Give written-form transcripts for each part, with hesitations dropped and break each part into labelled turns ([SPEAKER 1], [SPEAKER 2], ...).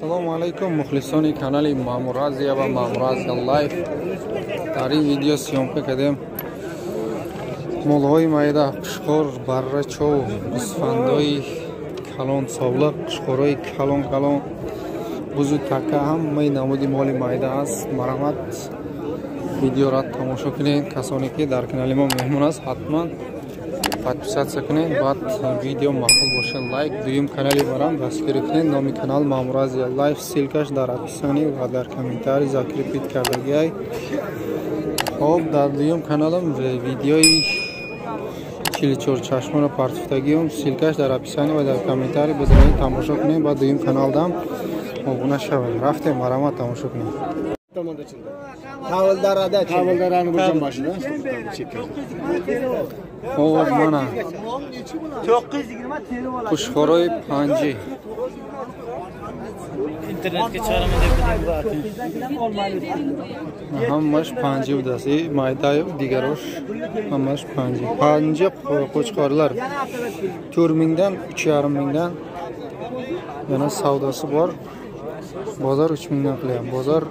[SPEAKER 1] Assalomu alaykum muxlisoni kanali Ma'muraziya va Ma'muraziya Live. Dar in video syomka kardem. Molg'oy mayda qushxo'r, barrachov, isfandoy, kalon sovliq, qushxo'roy, kalon buzu taka hammay namudi moli mayda است. Marhamat video ra tomosha qiling. Kasoni ki dar kanalim mehmon است hatman подписаться qiling. Ba'd video ma'qul bo'lsa like, duyum kanali baram dastur qiling. Nomi kanal Ma'muraziya Live, ссылкаш дар описании ва дар комментарий закрепить кардагай. Xo'p, dar duyum kanalim videoyi 44 chashmona partufdagiyum, ссылкаш дар описании ва дар комментарий бизарин тамошо qiling va duyum kanaldan obuna shaving. Raftem, marhamat tamosha qiling.
[SPEAKER 2] Tavıldarani bo'lgan boshida.
[SPEAKER 1] Xo'p, mana
[SPEAKER 3] 920 teri oladi.
[SPEAKER 1] Qushxo'roy panji.
[SPEAKER 3] Internetga chiqaraman deb
[SPEAKER 1] Hammash panji budasi, maydayu digarosh. Hammash panji. Panji qo'chqorlar 4000 dan 3500 dan yana savdosi bor. Bozor 3000 dan qilyapti. Bozor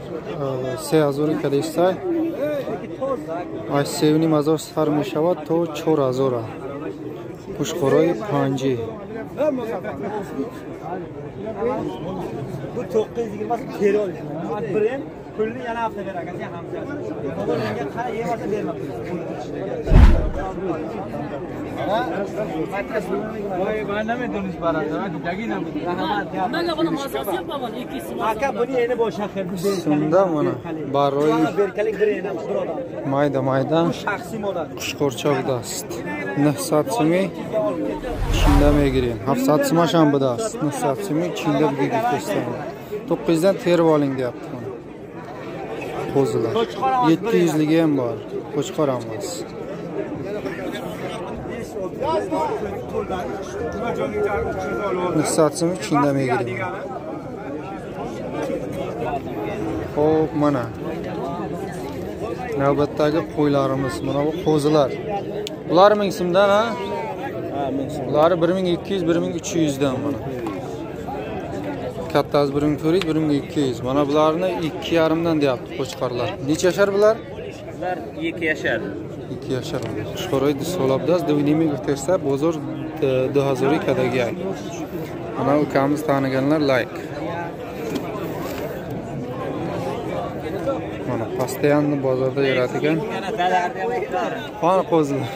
[SPEAKER 1] 3000 kadaysa. Ay sevni mazor sar mishavad to 4000. Qushxo'roy panji.
[SPEAKER 3] Bu 920 teri oladi. Birin pulni yana hafta berasiz, hamza. Menga qara yevarsa bermabsiz. Voy, bana mı dönüş barada? Jagina bu.
[SPEAKER 4] Mana buni mazasi yo'qman, ikkisi.
[SPEAKER 3] Aka buni endi boshaqirdi.
[SPEAKER 1] Shunda mana baroy
[SPEAKER 3] berkalik bir endi birodar.
[SPEAKER 1] mayda
[SPEAKER 3] Shaxsiy model.
[SPEAKER 1] qushqo'rchoq dast. 900 Çin'de mi gireyim? 700 ham budast. 900 Çin'de bir gitmişler. 900'dan terib oling deyapti mana. Qo'zilar. 700ligi ham bor. Qo'chqor emas. Nissatsimi Çin'de mi gireyim? Xo'p, mana navbatdagi qo'ylarimiz, mana bu qo'zilar. Ular 1000 so'mdan ha?
[SPEAKER 3] Ha, 1000 so'm.
[SPEAKER 1] Ular 1200, 1300 dan mana. Kattasi 1400, 1200. Mana bularni 2,5 dan deyapti qo'chqorlar. Necha yashar bular?
[SPEAKER 3] Ular 2 yashar.
[SPEAKER 1] 2 yashar. Qushxo'roy solabdas, dovnimi g'tersa bozor 2000 kadagi. Mana ukamiz taniganlar like. Mana postoyanni bozorda yuradigan. Qani qo'zilar.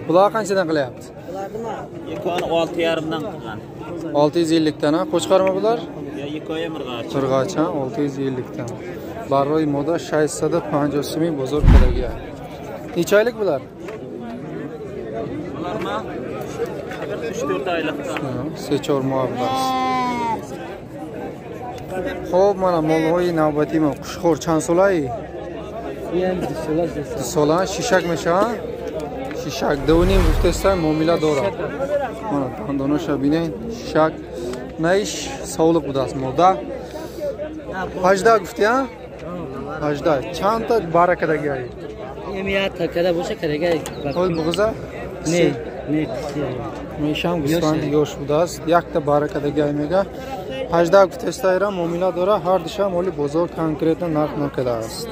[SPEAKER 1] Bular qanchadan qilyapti?
[SPEAKER 3] Yekoni 6,5 dan qilgan.
[SPEAKER 1] 650 dan, qo'chqormi bular?
[SPEAKER 3] Ya yekoya mirg'ach.
[SPEAKER 1] Mirg'ach 650 dan. Baroy moda 650 bozor kadagi. Necha oylik bular?
[SPEAKER 3] Ularma 3-4 oylikdan.
[SPEAKER 1] Sechor muabbas. Xo'p, mana molg'oy navbatimi qushxo'r chansolay. Sola shishakmisha? Shishak dovning g'uftasa muomala dora. Mana dandona shabinayn shishak. Naish sog'liq budasi moda. Hajda g'ufti ha? Hajda. Chanta barakadagi.
[SPEAKER 4] Emiyat takada bo'lsa kerak.
[SPEAKER 1] Qo'l bug'iza?
[SPEAKER 4] Ne?
[SPEAKER 1] Misham g'ustan yosh budasi. Yakta barakadagi aymaga. Hajda g'uftasa muomala dora. Har disham oli bozor konkretno narx-narxda است.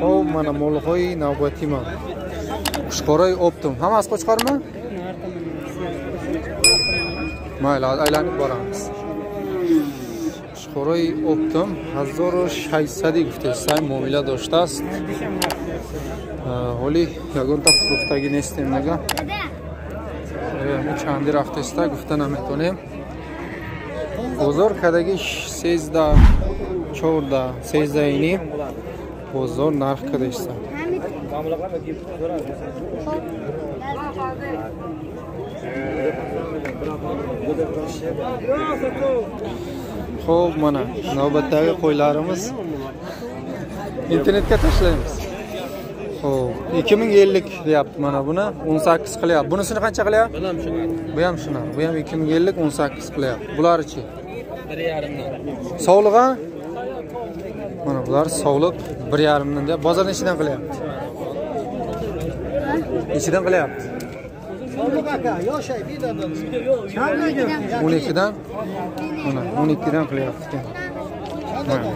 [SPEAKER 1] Xo'p, mana molg'oy navbatimi. Qushxo'roy optim. Hammasi qo'chqormi? Mayli, aylanib boramiz. Qushxo'roy optim 1600 g'uftasa muomala doshta است. Oli yagonta fruktagi nestemnaga. Chandi raftesta gufta nametонем. Bozor kadagi 13 14 13 ini bozor narx kadaysa. Xo'p, mana navbatdagi qo'ylarimiz internetga tashlaymiz. Xo'p, 2050 deyapti mana buni 18 qilyapti. Bunisini qancha qilyapti? Bu ham shuna. Bu ham 2050 18 qilyapti. Bularchi
[SPEAKER 4] 1,5 dan.
[SPEAKER 1] Sog'lig'i? Mana bular sog'liq 1,5 dan deyapti. Bozor nechidan qilyapti? Nechidan qilyapti? 12 dan Mana 12 dan qilyapti. Mana.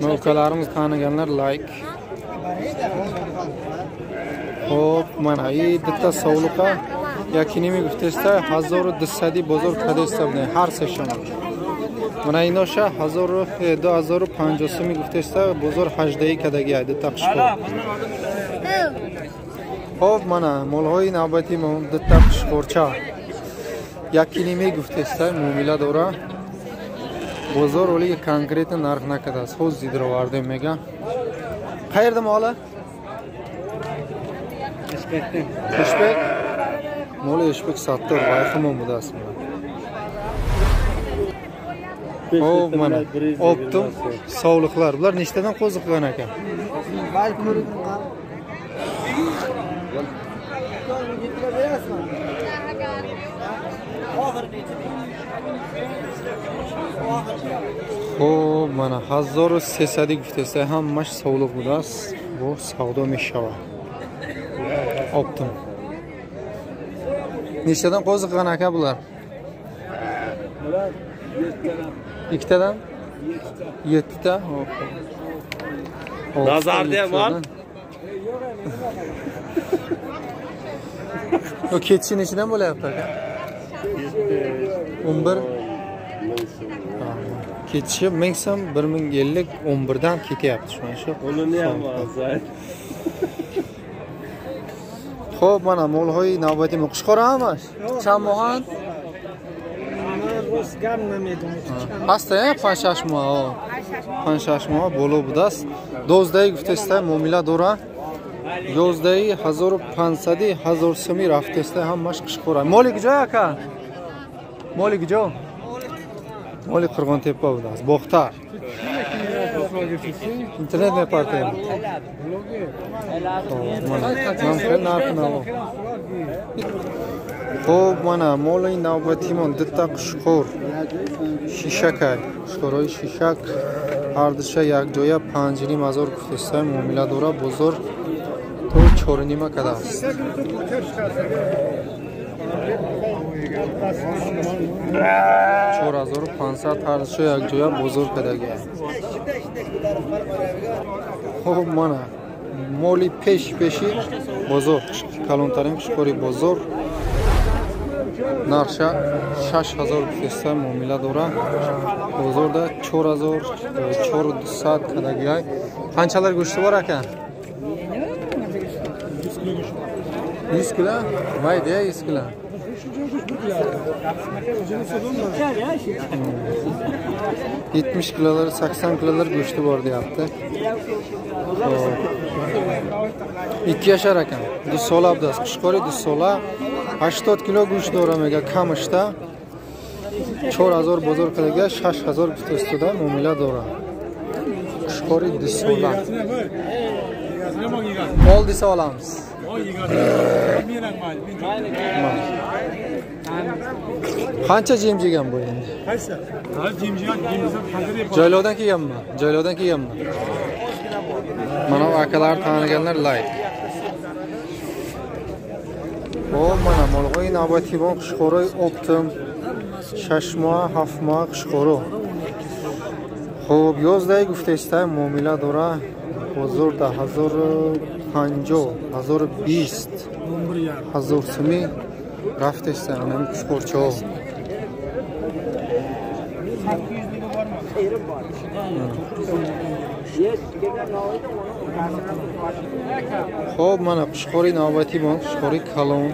[SPEAKER 1] Mo'kalarimiz taniganlar like. Xo'p, mana bitta sovliqa yakinimi guftesta 1200 bozor kadesta bune har seshama. Mana inosha 2050 guftesta bozor 18 kadagi aydi taqishqo. Xo'p, mana molhoy navbati bitta qishqorcha. Yakinimi guftesta muomila dora. Bozor o'liga konkret narx naqadar so'z zidrovardi mega. Qayerda mola? Eshbek. Mola eshbek satdi, vayxamon budasi. Xo'p, mana optim sovliqlar. Bular nechtadan qo'ziqqan ekan? Xo'p, mana 1300 guftesta hammash sovliq budas. Bu savdo meshava. Optim. Nechtadan qo'ziqqan aka bular?
[SPEAKER 3] Bular
[SPEAKER 1] 2 tadan? 7 ta.
[SPEAKER 2] Nazarda ham bor.
[SPEAKER 1] O keçi nechidan bo'layapti aka? 11. Keçi 1000 so'm 1050 11 dan ketyapti shuna shu.
[SPEAKER 2] Qo'lini ham azay.
[SPEAKER 1] Xo'p, mana molhoy navbati Qushqo'ramiz. Chamohan. Pasta, panshashmo. Panshashmo bo'lo budas. Dozdagi guftesta muomila dora. Yozdagi 1500 1000 so'm raftesta hammash Qushqo'ra. Molik joy aka. Molik joy. Molik Qirg'ontepa budas. Bo'xtar. Internet me partner. Xo'p, mana molay navbatimon ditta Qushqo'r. Shishakay. Qushqo'roy shishak. Ardisha yakjoya 5000 guftesta muomila dora bozor to 4.5 kadar. 4500 ardisha yakjoya bozor kadagi. Xo'p, mana moli peshi bozor kalontarin Qushqo'ri bozor narxa 6000 guftesta muomila dora bozorda 4400 kadagi. Qanchalar go'shti bor ekan? 100 kilo? Mayda 100 kilo. 70 kilolar, 80 kilolar go'shti bor deyapti. 2 yashar ekan. Dusola abdas Qushqo'ri dusola 80 kilo go'sht o'ramaga kamishda 4000 bozor qilga 6000 guftesta muomila dora. Qushqo'ri dusola. Ol desa olamiz. Qancha jim yegan bu endi?
[SPEAKER 3] Qaysi? Hali jim yegan,
[SPEAKER 1] Joylovdan kelganmi? Joylovdan kelganmi? Mana akalar taniganlar like. O mana molg'oy navbatibon Qushqo'roy optim. Shashmo, hafmo Qushqo'ro. Xo'p, yozdagi guftesta muomila dora bozorda 1050, 1020, 1000 so'm raftesta ham Qushqo'rcho. Xo'p, mana Qushqo'ri navbati bor, Qushqo'ri kalon.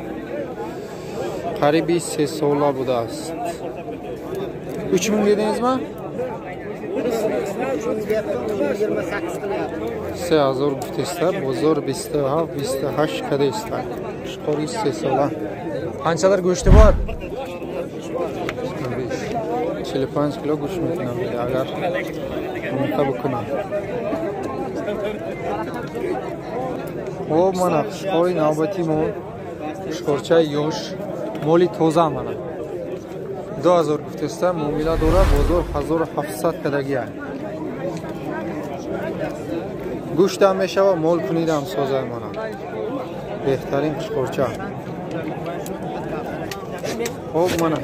[SPEAKER 1] Qaribi 3 so'mlar budast. 3000 dedingizmi? 3000 guftesta, bozor 28 kadesta. Qushqo'ri 3 so'mlar. Qanchalar go'shti bor? 45 kilo go'sht metinadi agar unqa bukuna. O mana Qushqo'ri navbati bor. Qushqo'rcha yosh, moli toza mana. 2000 guftesta muomila dora bozor 1700 kadagi. Go'sht ham meshava mol kunidam sozay mana. Behtarin Qushqo'rcha. Xo'p, mana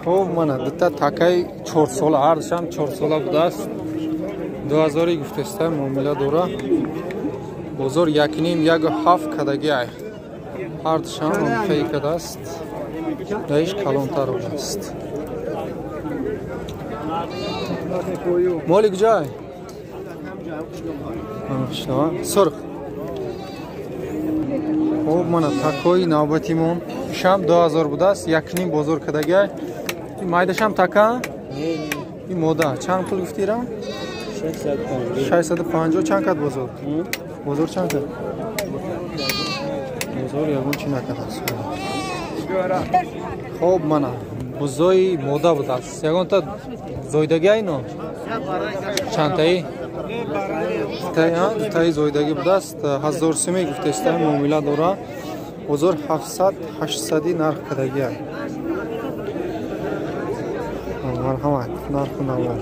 [SPEAKER 1] خب من دوتا تکای 4 ساله هردشم 4 ساله بوده است 2000 گفته است معامله داره بازار 1.5 1.7 کدگی هردشم هم خیلی کده است دایش کلانتر بوده است مالی کجای؟ سرخ خب من تکای نوبتیمون شام 2000 بوده است 1.5 بازار کدگی این مایدش هم تکا؟ این مودا چند پول گفتیرم؟ 650 چند کد بازار؟ بازار چند کد؟ بازار یکون چی نکد است خب من بزای مودا بوده است یکون تا زایدگی اینو؟ چند تایی؟ تایی زایدگی بوده است 1003 گفته است معامله داره بازار 700-800 نرخ کدگی مرحمت نرخ نوار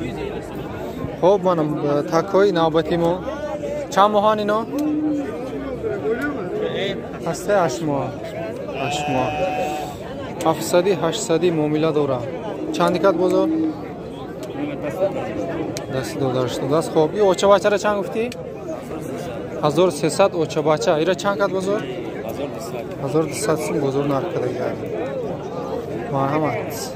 [SPEAKER 1] خب منم تکای نوبتیمو چند ماهان اینو؟ هسته 8 ماه 700-800 معامله داره چند کد بازار؟ $10 خب این اوچه بچه را چند گفتی؟ 1300 اوچه بچه ایره چند کد بازار؟ 1200 بازار نرخ کدگی مرحمت